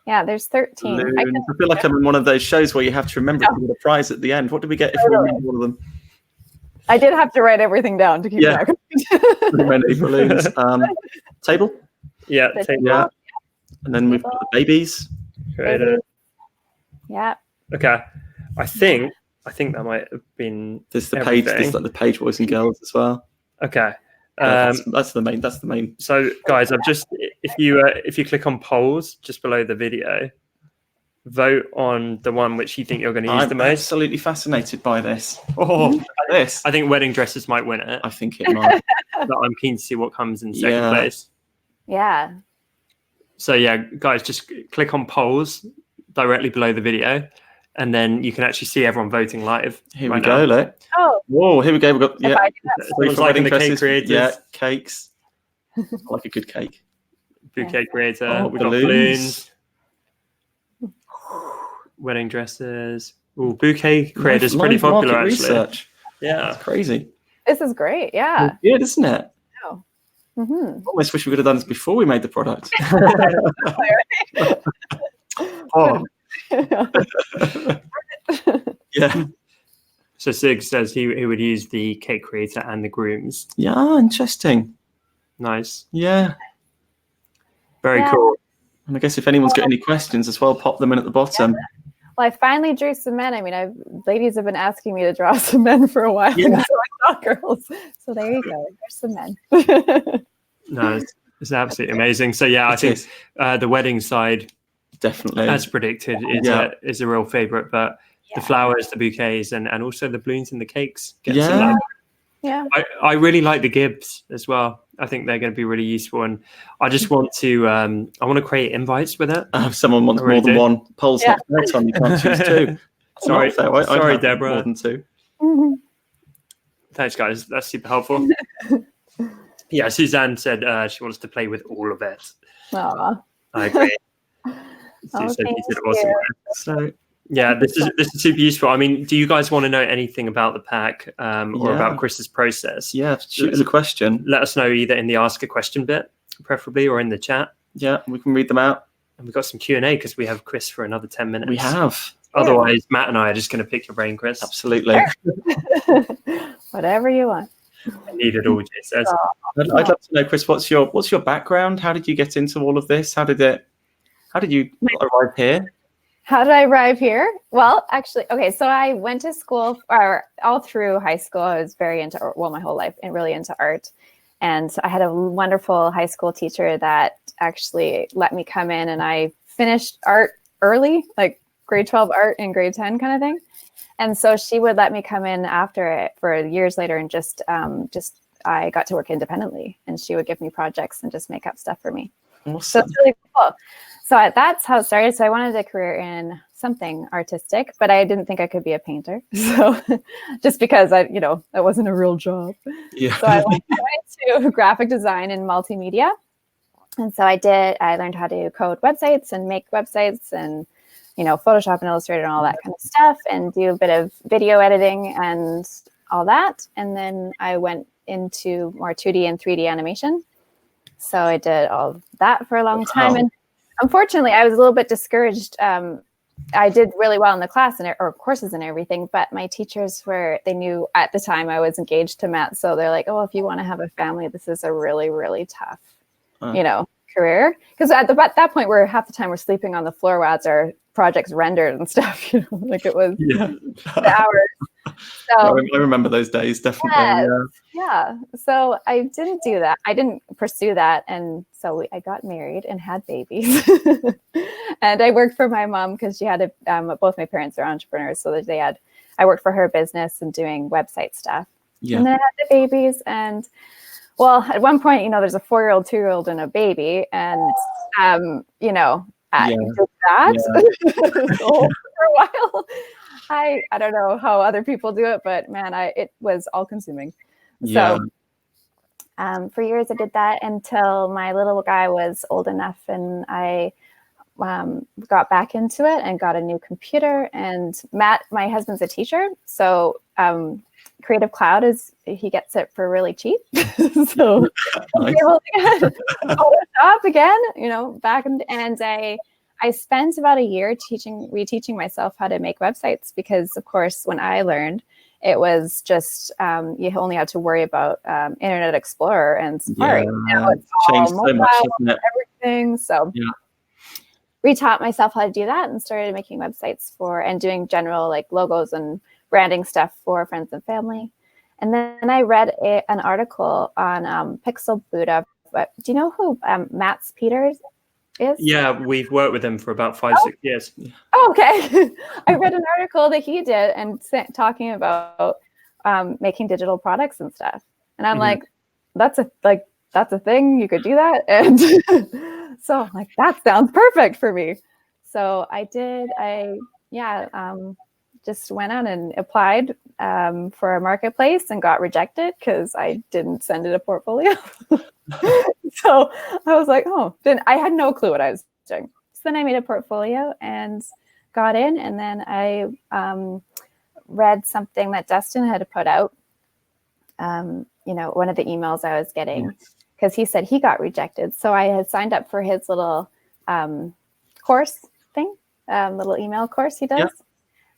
Speaker 3: Yeah, there's 13.
Speaker 2: I feel like I'm in one of those shows where you have to remember the prize at the end. What did we get if we remember all of them?
Speaker 3: I did have to write everything down to keep track.
Speaker 2: Many balloons. Table.
Speaker 1: Yeah, table.
Speaker 2: Yeah. And then we've got the babies.
Speaker 1: Creator.
Speaker 3: Yeah.
Speaker 1: Okay. I think that might have been.
Speaker 2: There's the page. There's like the page boys and girls as well.
Speaker 1: Okay.
Speaker 2: That's the main.
Speaker 1: So guys, I've just if you click on polls just below the video, vote on the one which you think you're going to use the most.
Speaker 2: I'm absolutely fascinated by this. This.
Speaker 1: I think wedding dresses might win it.
Speaker 2: I think it might.
Speaker 1: But I'm keen to see what comes in second place.
Speaker 3: Yeah.
Speaker 1: So yeah, guys, just click on polls directly below the video, and then you can actually see everyone voting live.
Speaker 2: Here we go, look.
Speaker 3: Oh.
Speaker 2: Whoa, here we go. We've got
Speaker 1: it's like in the cake creators.
Speaker 2: Yeah, cakes. I like a good cake.
Speaker 1: Bouquet creator. We've got balloons. Wedding dresses. Ooh, bouquet creator is pretty popular actually.
Speaker 2: Research.
Speaker 1: Yeah,
Speaker 2: it's crazy.
Speaker 3: This is great. Yeah.
Speaker 2: Yeah, isn't it?
Speaker 3: Oh.
Speaker 2: Almost wish we could have done this before we made the product. Yeah.
Speaker 1: So Sig says he would use the cake creator and the grooms.
Speaker 2: Yeah, interesting.
Speaker 1: Nice.
Speaker 2: Yeah.
Speaker 1: Very cool.
Speaker 2: And I guess if anyone's got any questions as well, pop them in at the bottom.
Speaker 3: Yeah. Well, I finally drew some men. I mean, ladies have been asking me to draw some men for a while. Yeah. So I draw girls. So there you go. There's some men.
Speaker 1: No, it's absolutely amazing. So yeah, I think the wedding side,
Speaker 2: definitely,
Speaker 1: as predicted, is a real favorite. But the flowers, the bouquets, and also the balloons and the cakes.
Speaker 3: Yeah.
Speaker 1: I really like the gibs as well. I think they're going to be really useful, and I just want to I want to create invites with it.
Speaker 2: If someone wants more than one, polls not fair, Tom. You can't choose two.
Speaker 1: Sorry, Deborah.
Speaker 2: More than two.
Speaker 1: Thanks, guys. That's super helpful. Yeah, Suzanne said she wants to play with all of it.
Speaker 3: Aww.
Speaker 1: I agree. Awesome. So yeah, this is super useful. I mean, do you guys want to know anything about the pack or about Kris's process?
Speaker 2: Yeah, shoot us a question.
Speaker 1: Let us know either in the ask a question bit, preferably, or in the chat.
Speaker 2: Yeah, we can read them out.
Speaker 1: And we've got some Q&A because we have Kris for another 10 minutes.
Speaker 2: We have.
Speaker 1: Otherwise, Matt and I are just going to pick your brain, Kris.
Speaker 2: Absolutely.
Speaker 3: Whatever you want.
Speaker 1: I need it all, Jay says.
Speaker 2: I'd love to know, Kris, what's your background? How did you get into all of this? How did you arrive here?
Speaker 3: How did I arrive here? Well, actually, so I went to school, or all through high school, I was very into art, my whole life, and really into art. And so I had a wonderful high school teacher that actually let me come in, and I finished art early, like grade 12 art and grade 10 kind of thing. And so she would let me come in after it for years later, and just I got to work independently, and she would give me projects and just make up stuff for me.
Speaker 2: Awesome.
Speaker 3: So it's really cool. So that's how it started. So I wanted a career in something artistic, but I didn't think I could be a painter. So just because that wasn't a real job.
Speaker 2: Yeah.
Speaker 3: So I went to graphic design and multimedia. And so I learned how to code websites and make websites and, Photoshop and Illustrator and all that kind of stuff, and do a bit of video editing and all that. And then I went into more 2D and 3D animation. So I did all of that for a long time. And unfortunately, I was a little bit discouraged. I did really well in the class or courses and everything, but my teachers they knew at the time I was engaged to Matt. So they're like, if you want to have a family, this is a really, really tough, career. Because at that point, half the time we're sleeping on the floor as our projects rendered and stuff, like it was the hours. So
Speaker 2: I remember those days, definitely.
Speaker 3: Yeah. So I didn't do that. I didn't pursue that. And so I got married and had babies. And I worked for my mom because she had both my parents are entrepreneurs. So I worked for her business and doing website stuff. Yeah. And then I had the babies. And at one point, there's a 4-year-old, 2-year-old, and a baby. And, I did that for a while. I don't know how other people do it, but man, it was all consuming.
Speaker 2: Yeah.
Speaker 3: So for years I did that until my little guy was old enough, and I got back into it and got a new computer. And Matt, my husband's a teacher, so Creative Cloud he gets it for really cheap. So
Speaker 2: nice.
Speaker 3: Able to get Photoshop again, back and I spent about a year reteaching myself how to make websites, because of course when I learned, it was just you only had to worry about Internet Explorer and Safari. Now it's
Speaker 2: changed
Speaker 3: all
Speaker 2: so much, hasn't it?
Speaker 3: Everything. So retaught myself how to do that and started making websites and doing general like logos and branding stuff for friends and family. And then I read an article on Pixel Buddha. But do you know who Matt Peters is?
Speaker 1: Yeah, we've worked with him for about 5-6 years.
Speaker 3: Oh, okay. I read an article that he did and talking about making digital products and stuff. And I'm like, that's a thing, you could do that. And so I'm like, that sounds perfect for me. So I just went out and applied for a marketplace and got rejected because I didn't send it a portfolio. So I was like, then I had no clue what I was doing. So then I made a portfolio and got in, and then I read something that Dustin had put out, one of the emails I was getting, because he said he got rejected. So I had signed up for his little course thing, little email course he does.
Speaker 1: Yeah.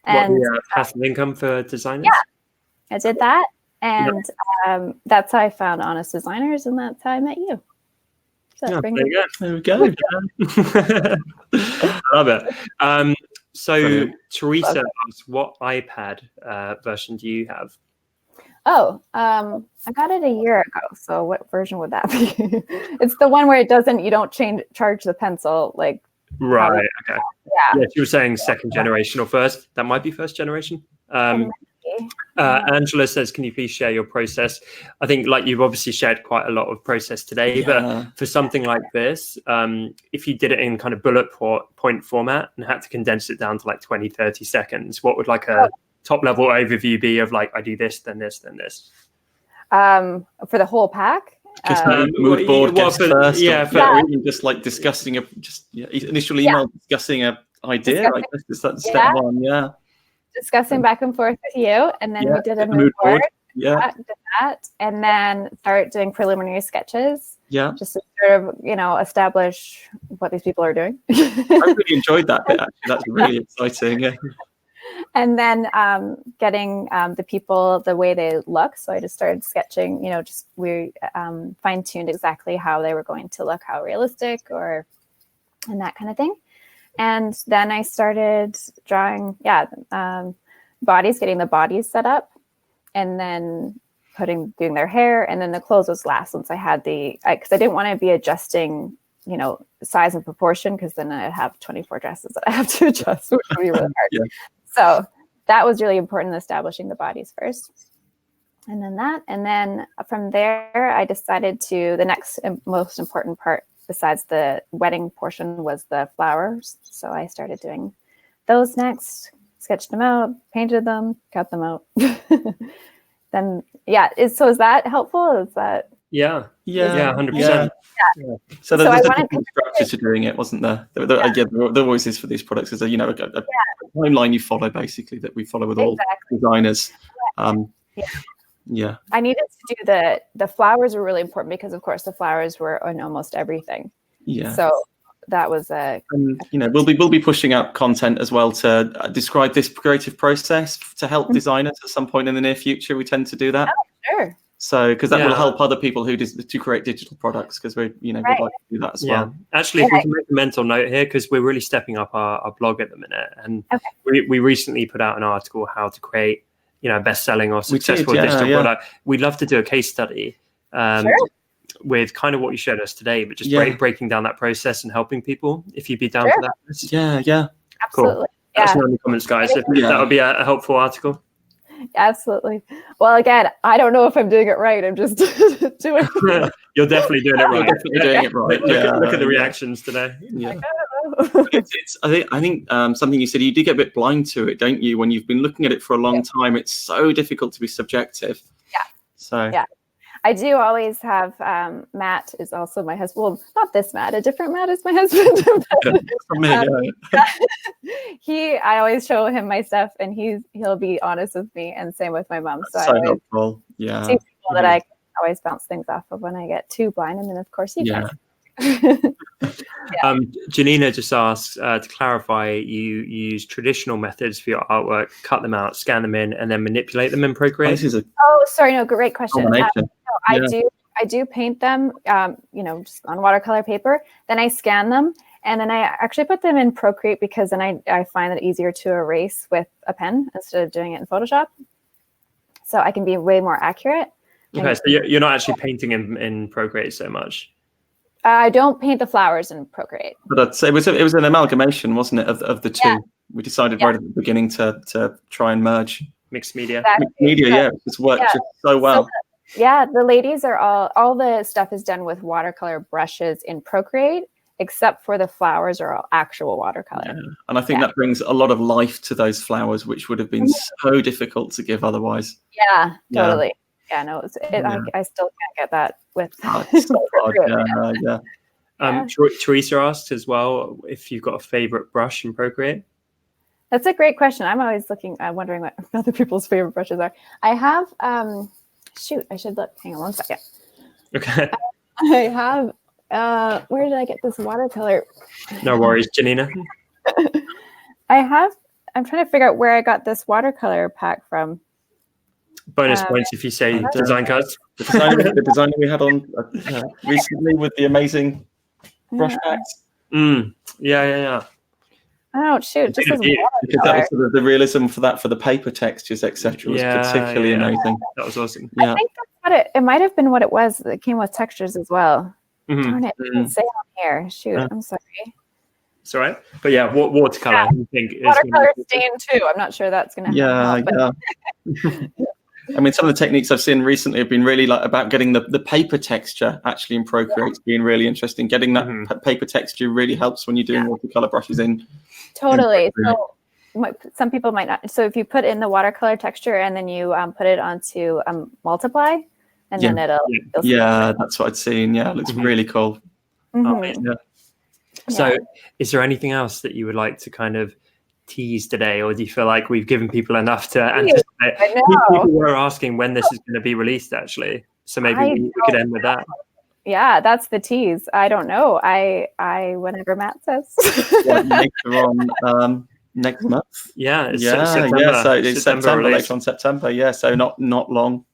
Speaker 3: And
Speaker 1: passive income for designers?
Speaker 3: Yeah, I did that. And that's how I found Honest Designers, and that's how I met you. So
Speaker 1: there we go. Love it. So Teresa asked, what iPad version do you have?
Speaker 3: Oh, I got it a year ago. So what version would that be? It's the one where you don't charge the pencil, like.
Speaker 1: Right. Okay. Yeah. She was saying second generation or first. That might be first generation. Angela says, can you please share your process? I think like you've obviously shared quite a lot of process today, but for something like this, if you did it in kind of bullet point format and had to condense it down to like 20-30 seconds, what would like a top level overview be of like, I do this, then this, then this?
Speaker 3: For the whole pack?
Speaker 2: Mood board first, just like discussing initial email discussing an idea. I guess that's step one. Yeah,
Speaker 3: discussing back and forth with you, and then we did a mood board. Did that, and then start doing preliminary sketches.
Speaker 2: Yeah,
Speaker 3: just to sort of establish what these people are doing.
Speaker 2: I really enjoyed that bit. Actually, that's really exciting. Yeah.
Speaker 3: And then getting the people the way they look. So I just started sketching, we fine-tuned exactly how they were going to look, how realistic and that kind of thing. And then I started drawing, bodies, getting the bodies set up, and then doing their hair. And then the clothes was last once I had because I didn't want to be adjusting, size and proportion, because then I'd have 24 dresses that I have to adjust, which would be really hard. Yeah. So that was really important in establishing the bodies first. And then from there, I decided the next most important part besides the wedding portion was the flowers. So I started doing those next, sketched them out, painted them, cut them out. Then, so is that helpful? Is that?
Speaker 1: Yeah, 100%.
Speaker 2: Yeah. So there's a different structure to doing it, wasn't there? There always is for these products. There's a timeline you follow, basically, that we follow with all designers. I needed to do the flowers were really important because, of course, the flowers were on almost everything. Yeah. So that was we'll be pushing out content as well to describe this creative process to help designers at some point in the near future. We tend to do that.
Speaker 3: Oh, sure.
Speaker 2: So, because that will help other people who to create digital products, because we'd like to do that as well.
Speaker 1: Actually, if we can make a mental note here, because we're really stepping up our blog at the minute, and we recently put out an article how to create, a best-selling or successful digital product. We'd love to do a case study with kind of what you showed us today, but just breaking down that process and helping people. If you'd be down for that,
Speaker 3: absolutely.
Speaker 1: Cool. Let us know in the comments, guys. If that would be a helpful article.
Speaker 3: Absolutely. Well, again, I don't know if I'm doing it right. I'm just doing it.
Speaker 1: You're definitely doing it right.
Speaker 2: You're definitely doing it right.
Speaker 1: Look at the reactions today.
Speaker 2: Yeah. I think something you said, you do get a bit blind to it, don't you? When you've been looking at it for a long time, it's so difficult to be subjective.
Speaker 3: Yeah.
Speaker 2: So
Speaker 3: I do always have Matt is also my husband. Well, not this Matt, a different Matt is my husband. I always show him my stuff, and he'll be honest with me, and same with my mom. So
Speaker 2: helpful. Yeah.
Speaker 3: See people that I can always bounce things off of when I get too blind, and then of course you can.
Speaker 1: Janina just asked to clarify, you use traditional methods for your artwork, cut them out, scan them in, and then manipulate them in Procreate?
Speaker 3: Great question. I do paint them just on watercolor paper, then I scan them, and then I actually put them in Procreate, because then I find it easier to erase with a pen instead of doing it in Photoshop, so I can be way more accurate.
Speaker 1: Okay, so you're not actually painting in Procreate so much.
Speaker 3: I don't paint the flowers in Procreate.
Speaker 2: But it was an amalgamation, wasn't it, of the two? We decided right at the beginning to try and merge
Speaker 1: mixed media.
Speaker 3: Exactly.
Speaker 2: Mixed media, it's worked just so well.
Speaker 3: So the ladies are all the stuff is done with watercolor brushes in Procreate, except for the flowers are all actual watercolor.
Speaker 2: Yeah. And I think that brings a lot of life to those flowers, which would have been so difficult to give otherwise.
Speaker 3: Yeah, totally. Yeah, no, I still can't get that with.
Speaker 2: It's so hard.
Speaker 1: Teresa asked as well if you've got a favorite brush in Procreate.
Speaker 3: That's a great question. I'm always wondering what other people's favorite brushes are. I have, shoot, I should look. Hang on one second.
Speaker 1: Okay.
Speaker 3: I have, where did I get this watercolor?
Speaker 1: No worries, Janina.
Speaker 3: I'm trying to figure out where I got this watercolor pack from.
Speaker 1: Bonus points if you say design cards.
Speaker 2: The designer we had on recently with the amazing brush packs.
Speaker 1: Yeah.
Speaker 3: Oh shoot! Just as
Speaker 2: because that was sort of the realism for the paper textures, etc. was particularly amazing.
Speaker 1: That was awesome.
Speaker 3: Yeah. I think that's what it might have been. What it was that came with textures as well. Darn it! It didn't say on here. Shoot! I'm sorry.
Speaker 1: It's all right. But yeah, watercolor. I think
Speaker 3: watercolor stain too. I'm not sure that's going to happen.
Speaker 2: Yeah. I mean, some of the techniques I've seen recently have been really about getting the paper texture actually in Procreate being really interesting. Getting that paper texture really helps when you're doing watercolor brushes in.
Speaker 3: Totally. So some people might not. So if you put in the watercolor texture and then you put it onto multiply, and then it'll
Speaker 2: that's what I'd seen. Yeah, it looks really cool.
Speaker 1: So is there anything else that you would like to kind of tease today, or do you feel like we've given people enough to anticipate?
Speaker 3: I know.
Speaker 1: People were asking when this is going to be released, actually. So maybe we could end with that.
Speaker 3: Yeah, that's the tease. I don't know. I whenever Matt says.
Speaker 2: Later on next month.
Speaker 1: Yeah,
Speaker 2: September. So it's September, later on September. Yeah, so not long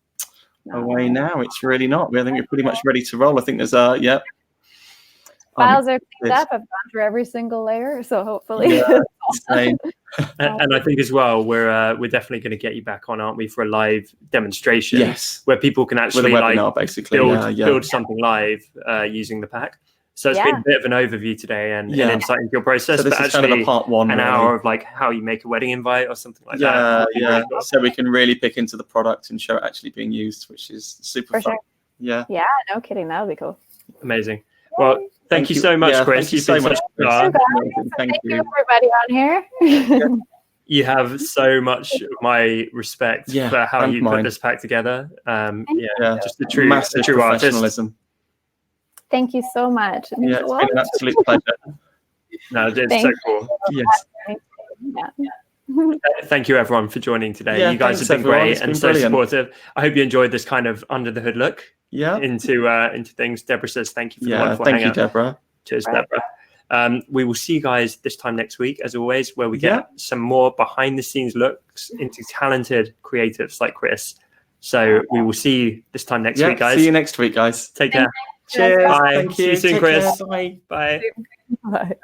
Speaker 2: away now. It's really not. I think we're pretty much ready to roll. I think there's
Speaker 3: files are cleaned up. I've gone through every single layer, so hopefully.
Speaker 1: And I think as well, we're definitely going to get you back on, aren't we, for a live demonstration?
Speaker 2: Yes,
Speaker 1: where people can actually
Speaker 2: webinar, basically
Speaker 1: build something live using the pack. So it's been a bit of an overview today and an insight into your process.
Speaker 2: So this is kind of a part one,
Speaker 1: an hour of like how you make a wedding invite or something like that.
Speaker 2: Yeah. So we can really pick into the product and show it actually being used, which is super fun.
Speaker 3: Yeah, no kidding. That would be cool.
Speaker 1: Amazing. Well, thank you so much, Kris.
Speaker 2: You've been so much.
Speaker 3: Thank you, everybody on here.
Speaker 1: You have so much of my respect for how you put this pack together. Just the true
Speaker 2: professionalism.
Speaker 1: Artist.
Speaker 3: Thank you so much.
Speaker 2: It's been an absolute pleasure.
Speaker 1: No, it's so cool. Yes. Thank you, everyone, for joining today. You guys have been great and so supportive. I hope you enjoyed this kind of under the hood look into things. Deborah says thank you for the wonderful hangout.
Speaker 2: Thank you, Deborah.
Speaker 1: Cheers, Deborah. We will see you guys this time next week, as always, where we get some more behind the scenes looks into talented creatives like Kris. So we will see you this time next week, guys.
Speaker 2: See you next week, guys.
Speaker 1: Take care.
Speaker 3: Cheers.
Speaker 1: Bye.
Speaker 2: Thank you.
Speaker 1: See you soon, Kris.
Speaker 2: Bye.
Speaker 1: Bye.
Speaker 3: Bye.